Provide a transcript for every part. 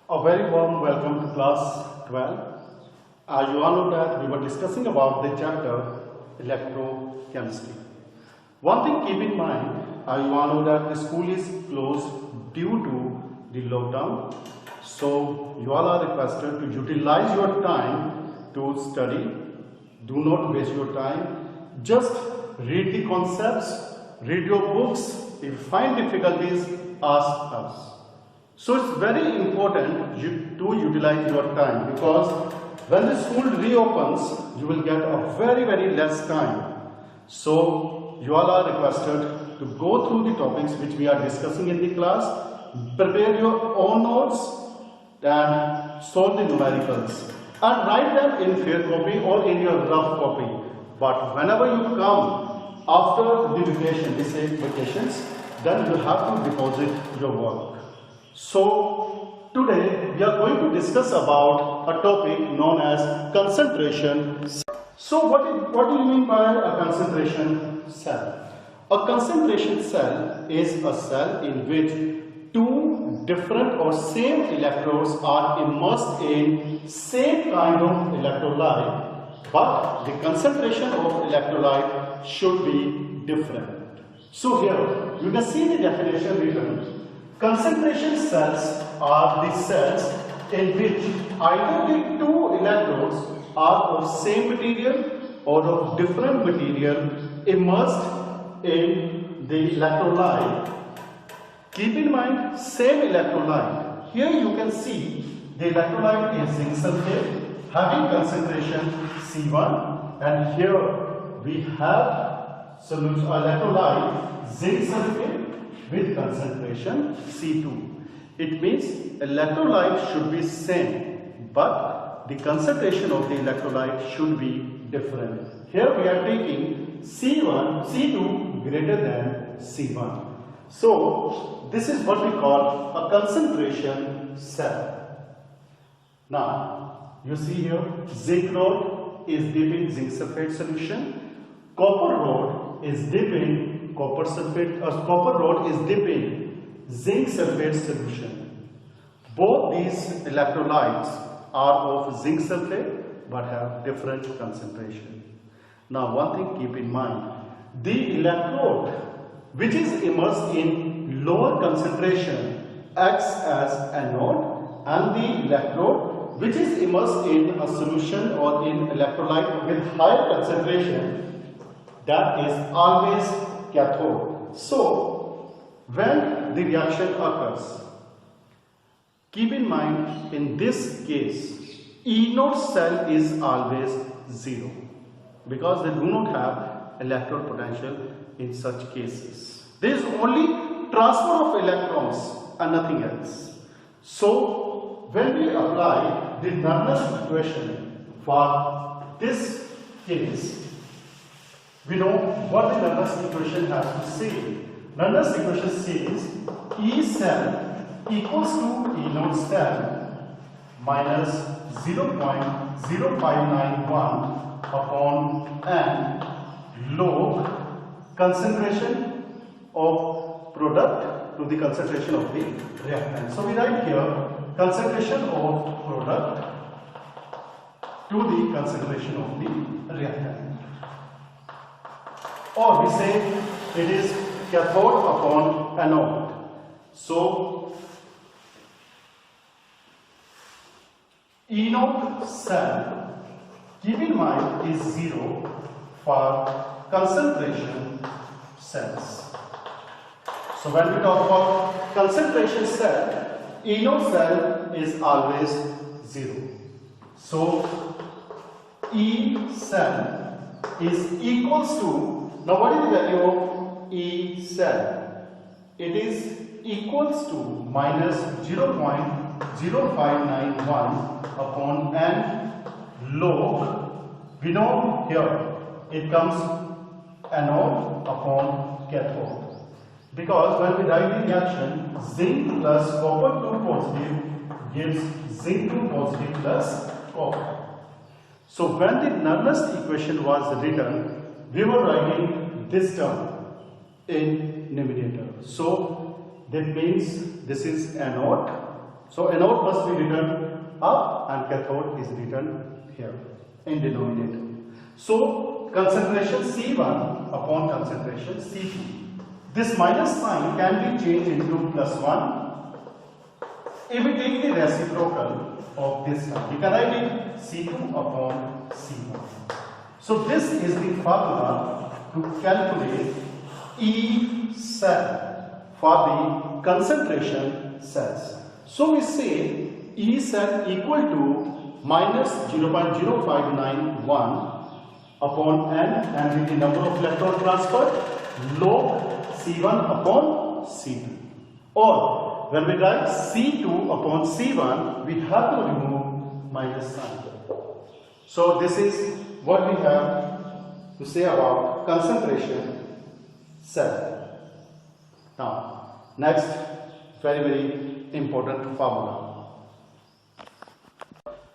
A very warm welcome to class 12. You all know that we were discussing about the chapter electrochemistry. One thing keep in mind, you all know that the school is closed due to the lockdown. So you all are requested to utilize your time to study. Do not waste your time. Just read the concepts, read your books. If you find difficulties, ask us. So it's very important to utilize your time, because when the school reopens, you will get a very less time. So you all are requested to go through the topics which we are discussing in the class, prepare your own notes and solve the numericals and write them in fair copy or in your rough copy. But whenever you come after the vacation, we say vacations, then you have to deposit your work. So today we are going to discuss about a topic known as concentration. So what do you mean by a concentration cell? A concentration cell is a cell in which two different or same electrodes are immersed in same kind of electrolyte, but the concentration of electrolyte should be different. So here you can see the definition written. Concentration cells are the cells in which either the two electrodes are of same material or of different material immersed in the electrolyte. Keep in mind, same electrolyte. Here you can see the electrolyte is zinc sulfate having concentration C1, and here we have solution electrolyte zinc sulfate with concentration C2. It means electrolyte should be same, but the concentration of the electrolyte should be different. Here we are taking C2 greater than C1. So this is what we call a concentration cell. Now you see here zinc rod is dipped in zinc sulfate solution, copper rod is dipped in copper rod is dipped in zinc sulfate solution. Both these electrolytes are of zinc sulfate but have different concentration. Now one thing keep in mind, the electrode which is immersed in lower concentration acts as anode, and the electrode which is immersed in a solution or in electrolyte with higher concentration, that is always cathode. So when the reaction occurs, keep in mind in this case E0 cell is always 0, because they do not have electrode potential in such cases. There is only transfer of electrons and nothing else. So when we apply the Nernst equation for this case, we know what the Nernst equation has to say. Nernst equation says E cell equals to E0 cell minus 0.0591 upon n log concentration of product to the concentration of the reactant. So we write here concentration of product to the concentration of the reactant. Or we say it is cathode upon anode. So E0 cell, keep in mind, is 0 for concentration cells. So when we talk about concentration cell, E0 cell is always 0. So E cell is equals to, now what is the value of E cell? It is equals to minus 0.0591 upon n log, we know here it comes anode upon cathode, because when we write the reaction zinc plus copper 2 positive gives zinc 2 positive plus copper. So when the Nernst equation was written, we were writing this term in numerator. So that means this is anode So anode must be written up and cathode is written here in denominator. So concentration C1 upon concentration C2. This minus sign can be changed into plus 1 if we take the reciprocal of this sign. We can write it C2 upon C1. So this is the formula to calculate E cell for the concentration cells. So we say E cell equal to minus 0.0591 upon N, and with the number of electron transferred log C1 upon C2. Or when we write C2 upon C1, we have to remove minus sign. So this is what we have to say about concentration cell. Now, next very important formula.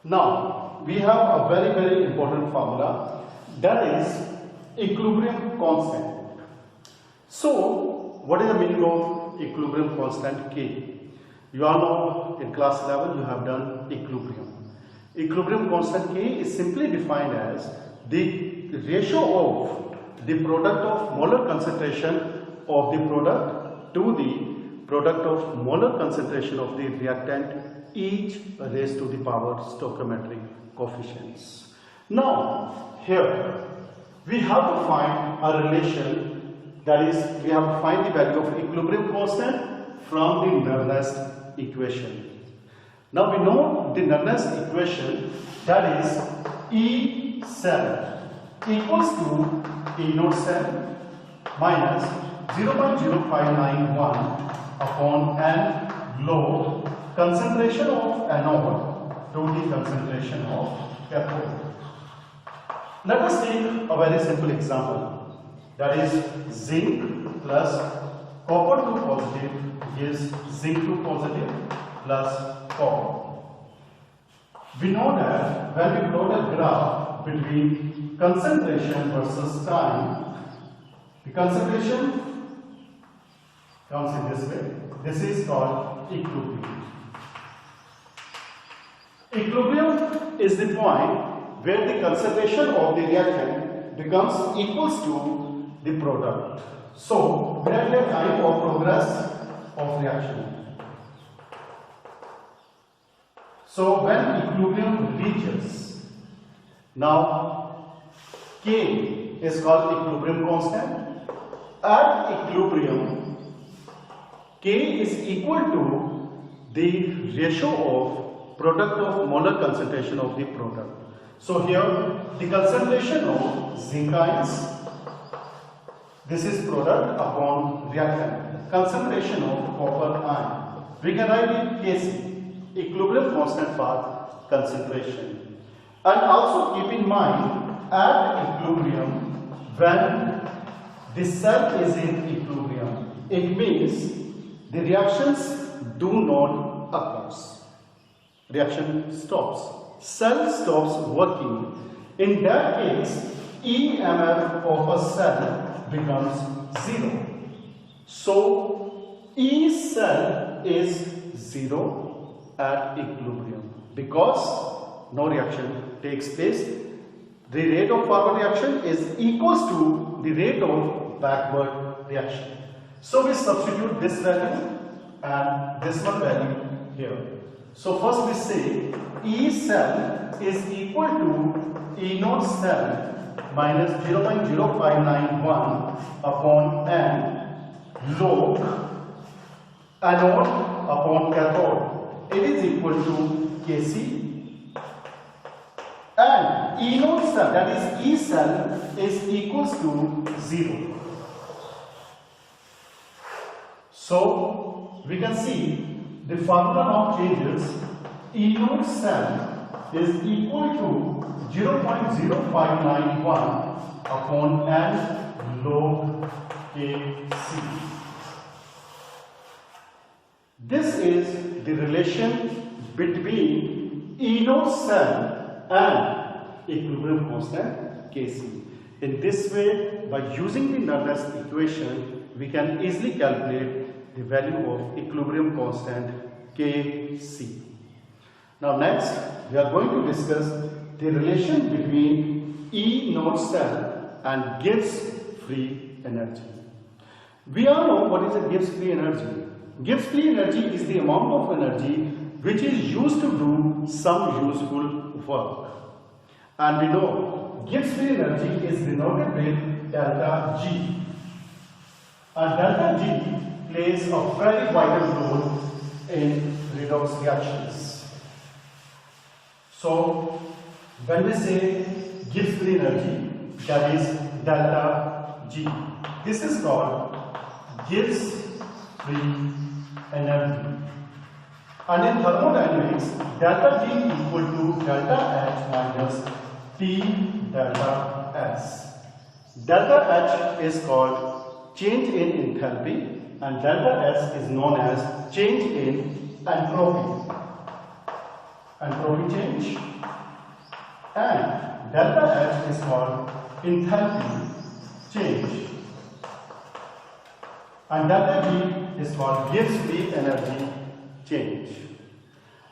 Now, we have a very important formula, that is equilibrium constant. So, what is the meaning of equilibrium constant K? You all know in class 11 you have done equilibrium. Equilibrium constant K is simply defined as the ratio of the product of molar concentration of the product to the product of molar concentration of the reactant, each raised to the power stoichiometric coefficients. Now, here we have to find a relation, that is, we have to find the value of equilibrium constant from the Nernst equation. Now we know the Nernst equation, that is E cell equals to E naught cell minus 0.0591 upon N log concentration of anode to the concentration of cathode. Let us take a very simple example, that is zinc plus copper 2 positive gives zinc 2 positive plus copper. We know that when we plot a graph between concentration versus time, the concentration comes in this way. This is called equilibrium. Equilibrium is the point where the concentration of the reactant becomes equals to the product. So, we have the time of progress of reaction. So, when equilibrium reaches, now K is called equilibrium constant. At equilibrium, K is equal to the ratio of product of molar concentration of the product. So here the concentration of zinc ions, this is product upon reactant. Concentration of copper ion, we can write it Kc, equilibrium constant for concentration. And also keep in mind, at equilibrium, when the cell is in equilibrium, it means the reactions do not occur. Reaction stops. Cell stops working. In that case, EMF of a cell becomes 0. So, E cell is 0 at equilibrium because no reaction takes place. The rate of forward reaction is equals to the rate of backward reaction. So we substitute this value and this one value here. So first we say E cell is equal to E naught cell minus 0.0591 upon N log anode upon cathode. It is equal to Kc. And E naught cell, that is E cell, is equals to 0. So we can see the formula now changes. E naught cell is equal to 0.0591 upon N log Kc. This is the relation between E naught cell and equilibrium constant Kc. In this way, by using the Nernst equation, we can easily calculate the value of equilibrium constant Kc. Now next we are going to discuss the relation between E node cell and Gibbs free energy. We all know what is a Gibbs free energy. Gibbs free energy is the amount of energy which is used to do some useful work. And we know Gibbs free energy is denoted with delta G. And delta G plays a very vital role in redox reactions. So when we say Gibbs free energy, that is delta G. This is called Gibbs free energy. And in thermodynamics, delta G equal to delta H minus T delta S. Delta H is called change in enthalpy and delta S is known as change in entropy. Entropy change. And delta H is called enthalpy change. And delta G is called Gibbs free energy change.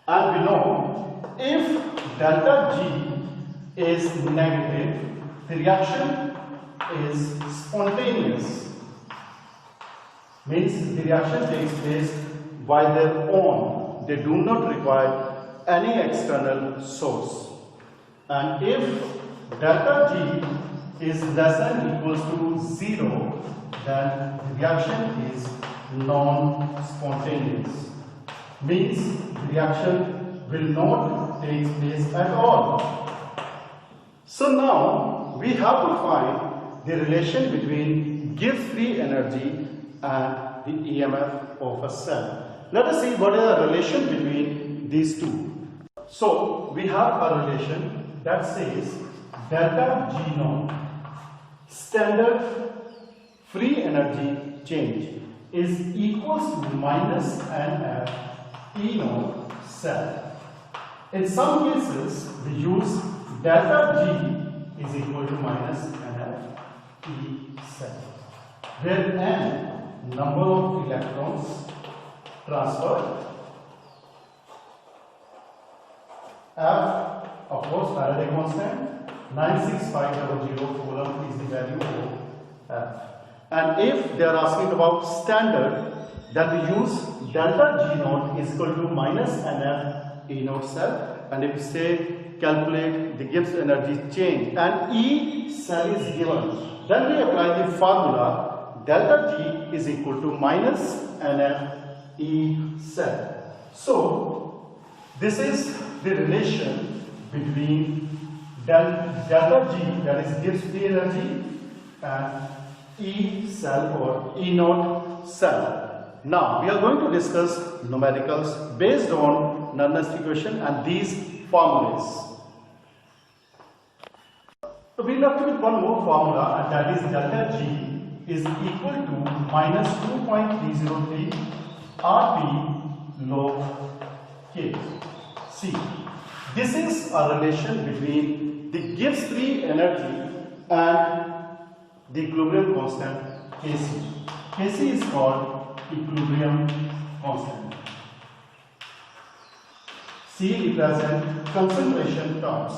And we know if delta G is negative, the reaction is spontaneous. Means the reaction takes place by their own. They do not require any external source. And if delta G is less than or equals to 0, then the reaction is non-spontaneous. Means the reaction will not take place at all. So now we have to find the relation between Gibbs free energy and the EMF of a cell. Let us see what is the relation between these two. So we have a relation that says delta G naught standard free energy change is equals to minus NF E naught cell. In some cases we use delta G is equal to minus NF E cell, where N number of electrons transferred, F of course Faraday constant, 96500 coulomb is the value of F. And if they are asking about standard, then we use delta G naught is equal to minus NF E naught cell. And if we say calculate the Gibbs energy change and E cell is given, then we apply the formula delta G is equal to minus NF E cell. So this is the relation between delta G, that is Gibbs free energy, and E cell or E naught cell. Now we are going to discuss numericals based on Nernst equation and these formulas. So we left with one more formula, and that is delta G is equal to minus 2.303 Rp log K. See, this is a relation between the Gibbs free energy and the equilibrium constant Kc. Kc is called equilibrium constant. C represents concentration terms.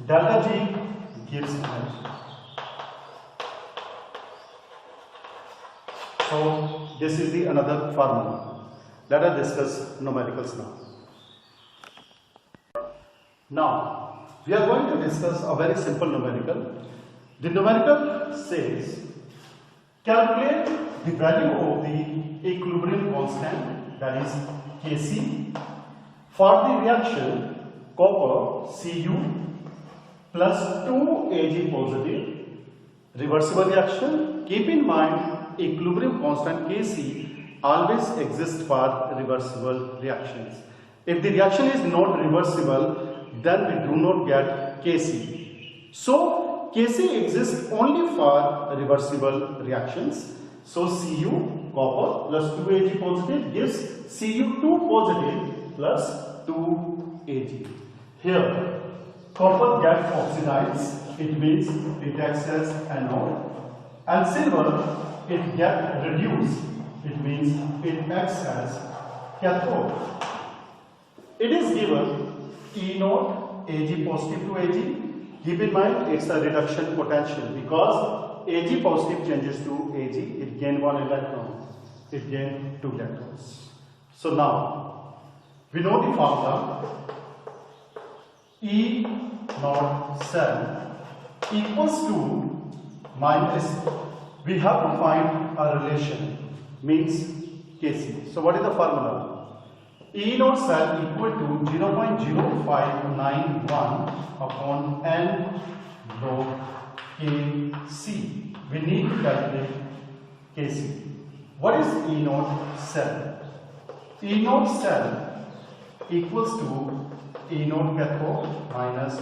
Delta G gives energy. So this is the another formula. Let us discuss numericals now. Now we are going to discuss a very simple numerical. The numerical says calculate the value of the equilibrium constant, that is Kc, for the reaction copper Cu plus 2 Ag positive, reversible reaction. Keep in mind equilibrium constant Kc always exists for reversible reactions. If the reaction is not reversible, then we do not get Kc. So Kc exists only for reversible reactions. So Cu copper plus 2 Ag positive gives Cu2 positive plus 2 Ag. Here copper gets oxidized, it means it acts as anode, and silver it gets reduced, it means it acts as cathode. It is given E naught Ag positive to Ag. Keep in mind it's a reduction potential because Ag positive changes to Ag, it gain 1 electron, it gain 2 electrons. So now we know the formula. E naught cell equals to minus, we have to find a relation, means Kc. So what is the formula? E naught cell equal to 0.0591 upon n log Kc. We need to calculate Kc. What is E naught cell? E naught cell equals to E naught cathode minus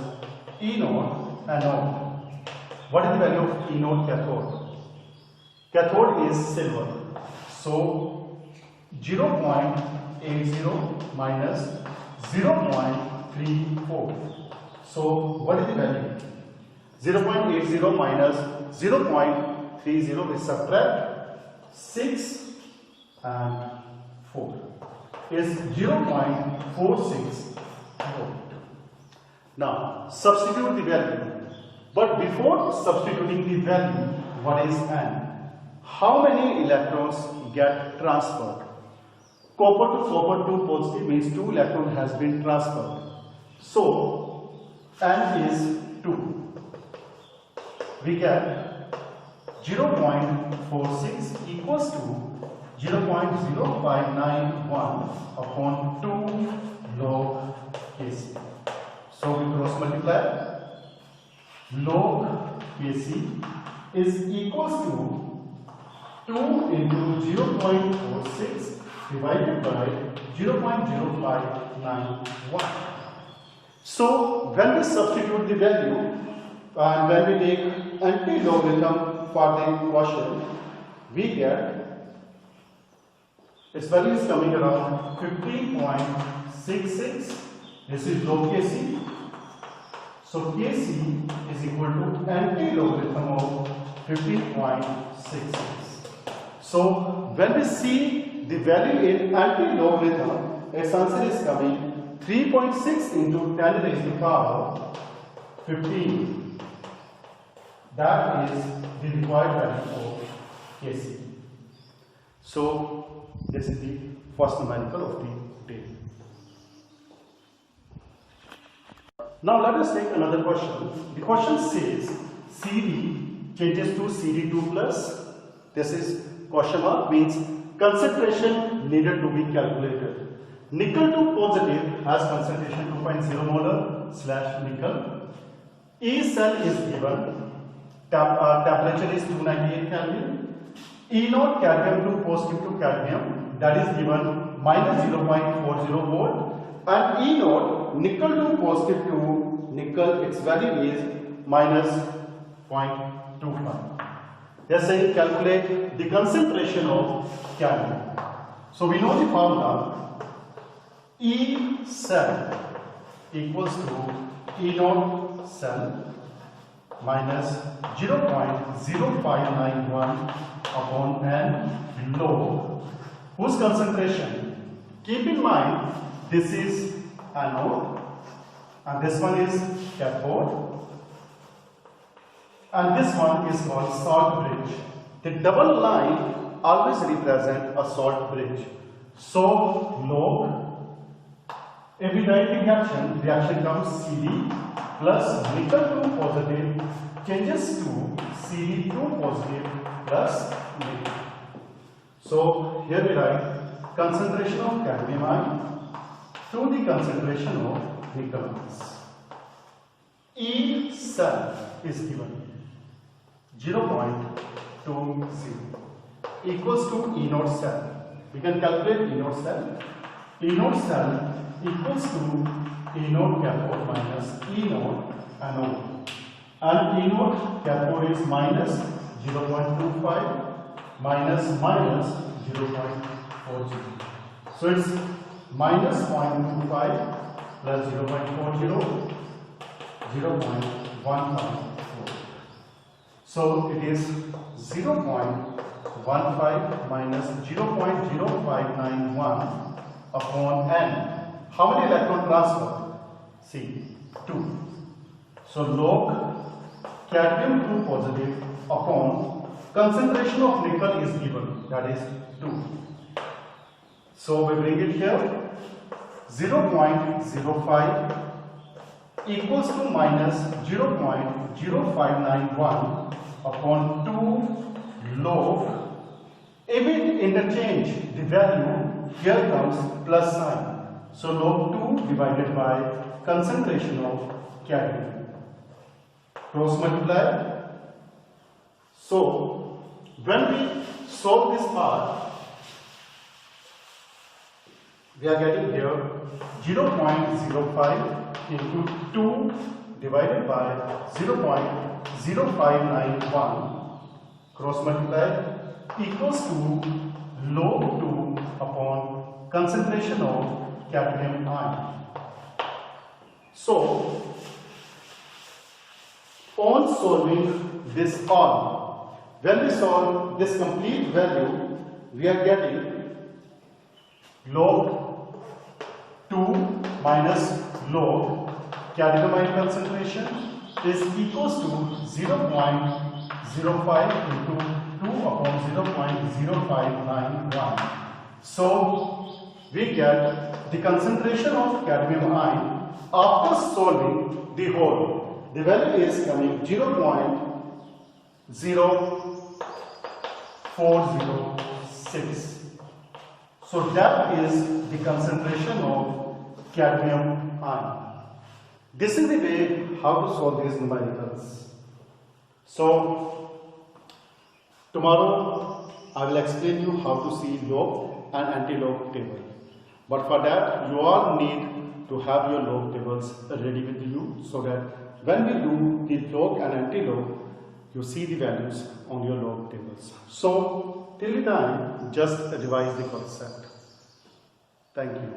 E naught anode. What is the value of E naught cathode? Cathode is silver. So 0.80 minus 0.34. So what is the value? 0.80 minus 0.30, we subtract 6 and 4 is 0.46 volt. Now substitute the value. But before substituting the value, what is N? How many electrons get transferred? Copper to copper 2 positive means 2 electron has been transferred. So N is 2. We get 0.46 equals to 0.0591 upon 2 log Kc. So we cross multiply. Log Kc is equals to 2 into 0.46 divided by 0.0591. So when we substitute the value and when we take anti-logarithm for the quotient, we get its value is coming around 15.66. This is log Kc. So Kc is equal to anti-logarithm of 15.66. So when we see the value in anti-logarithm, its answer is coming 3.6 into 10 raised to the power 15. That is the required value of Kc. So this is the first numerical of the day. Now let us take another question. The question says Cd changes to Cd2 plus. This is question mark, means concentration needed to be calculated. Nickel 2 positive has concentration 2.0 molar / nickel. E cell is given, temperature is 298 Kelvin. E naught cadmium 2 positive to cadmium, that is given minus 0.40 volt. And E naught nickel 2 positive to nickel, its value is minus 0.25. They are saying calculate the concentration of cadmium. So we know the formula. E cell equals to E naught cell minus 0.0591 upon n log whose concentration. Keep in mind this is anode and this one is cathode and this one is called salt bridge. The double line always represent a salt bridge. So log, if we write the reaction comes Cd plus nickel 2 positive changes to Cd2 positive plus nickel. So here we write concentration of cadmium ion to the concentration of nickel ions. E cell is given 0.20 equals to E naught cell. We can calculate E naught cell. E naught cell equals to E naught cathode minus E naught anode. And E naught cathode is minus 0.25 minus 0.40. So it's minus 0.25 plus 0.40, 0.15. So it is 0.15 minus 0.0591 upon n. How many electron transferred? See, 2. So log cadmium 2 positive upon concentration of nickel is given, that is 2. So we bring it here, 0.05 equals to minus 0.0591 upon 2 log. If we interchange the value, here comes plus sign. So log 2 divided by concentration of cadmium. Cross multiply. So when we solve this part, we are getting here 0.05 into 2 divided by 0.0591 cross multiply equals to log 2 upon concentration of cadmium ion. So on solving this all, when we solve this complete value, we are getting log 2 minus log cadmium ion concentration is equals to 0.05 into 2 upon 0.0591. So we get the concentration of cadmium ion after solving the whole. The value is coming 0.0406. So that is the concentration of cadmium ion. This is the way how to solve these numericals. So tomorrow I will explain you how to see log and anti-log table. But for that you all need to have your log tables ready with you, so that when we do the log and anti-log, you see the values on your log tables. So till the time, just revise the concept. Thank you.